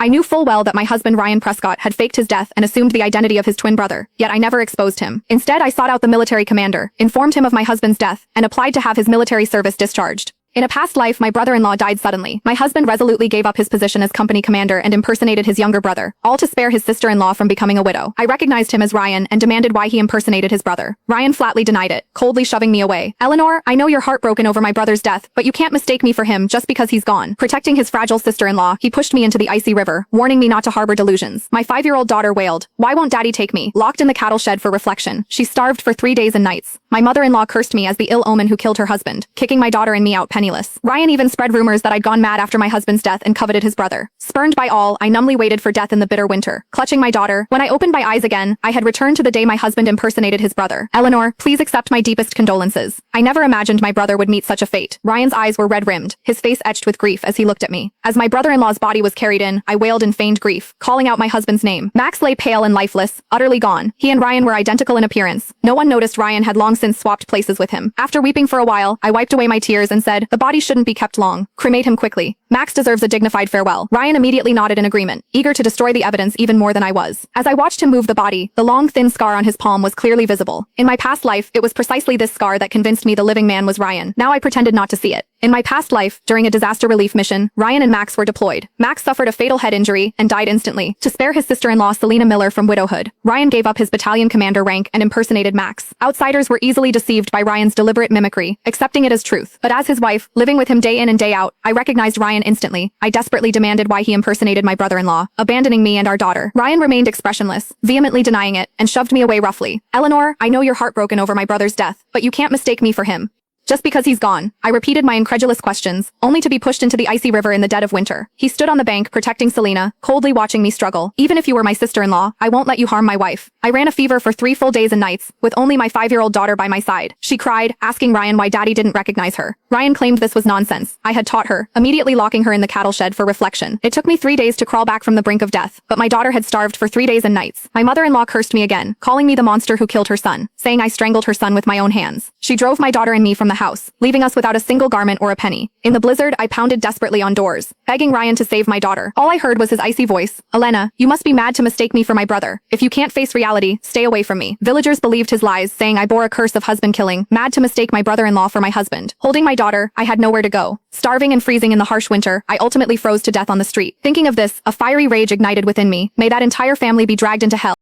I knew full well that my husband Ryan Prescott had faked his death and assumed the identity of his twin brother, yet I never exposed him. Instead, I sought out the military commander, informed him of my husband's death, and applied to have his military service discharged. In a past life, my brother-in-law died suddenly. My husband resolutely gave up his position as company commander and impersonated his younger brother, all to spare his sister-in-law from becoming a widow. I recognized him as Ryan and demanded why he impersonated his brother. Ryan flatly denied it, coldly shoving me away. Eleanor, I know you're heartbroken over my brother's death, but you can't mistake me for him just because he's gone. Protecting his fragile sister-in-law, he pushed me into the icy river, warning me not to harbor delusions. My 5-year-old daughter wailed, "Why won't daddy take me?" Locked in the cattle shed for reflection, she starved for 3 days and nights. My mother-in-law cursed me as the ill omen who killed her husband, kicking my daughter and me out penniless. Ryan even spread rumors that I'd gone mad after my husband's death and coveted his brother. Spurned by all, I numbly waited for death in the bitter winter, clutching my daughter. When I opened my eyes again, I had returned to the day my husband impersonated his brother. Eleanor, please accept my deepest condolences. I never imagined my brother would meet such a fate. Ryan's eyes were red-rimmed, his face etched with grief as he looked at me. As my brother-in-law's body was carried in, I wailed in feigned grief, calling out my husband's name. Max lay pale and lifeless, utterly gone. He and Ryan were identical in appearance. No one noticed Ryan had long since swapped places with him. After weeping for a while, I wiped away my tears and said, "The body shouldn't be kept long. Cremate him quickly. Max deserves a dignified farewell." Ryan immediately nodded in agreement, eager to destroy the evidence even more than I was. As I watched him move the body, the long thin scar on his palm was clearly visible. In my past life, it was precisely this scar that convinced me the living man was Ryan. Now I pretended not to see it. In my past life, during a disaster relief mission, Ryan and Max were deployed. Max suffered a fatal head injury and died instantly. To spare his sister-in-law Selena Miller from widowhood, Ryan gave up his battalion commander rank and impersonated Max. Outsiders were easily deceived by Ryan's deliberate mimicry, accepting it as truth. But as his wife, living with him day in and day out, I recognized Ryan instantly. I desperately demanded why he impersonated my brother-in-law, abandoning me and our daughter. Ryan remained expressionless, vehemently denying it, and shoved me away roughly. "Eleanor, I know you're heartbroken over my brother's death, but you can't mistake me for him. Just because he's gone." I repeated my incredulous questions, only to be pushed into the icy river in the dead of winter. He stood on the bank, protecting Selena, coldly watching me struggle. "Even if you were my sister-in-law, I won't let you harm my wife." I ran a fever for 3 full days and nights, with only my 5-year-old daughter by my side. She cried, asking Ryan why daddy didn't recognize her. Ryan claimed this was nonsense. I had taught her, immediately locking her in the cattle shed for reflection. It took me 3 days to crawl back from the brink of death, but my daughter had starved for 3 days and nights. My mother-in-law cursed me again, calling me the monster who killed her son, saying I strangled her son with my own hands. She drove my daughter and me from the house, leaving us without a single garment or a penny. In the blizzard, I pounded desperately on doors, begging Ryan to save my daughter. All I heard was his icy voice. "Elena, you must be mad to mistake me for my brother. If you can't face reality, stay away from me." Villagers believed his lies, saying I bore a curse of husband killing, mad to mistake my brother-in-law for my husband. Holding my daughter, I had nowhere to go. Starving and freezing in the harsh winter, I ultimately froze to death on the street. Thinking of this, a fiery rage ignited within me. May that entire family be dragged into hell.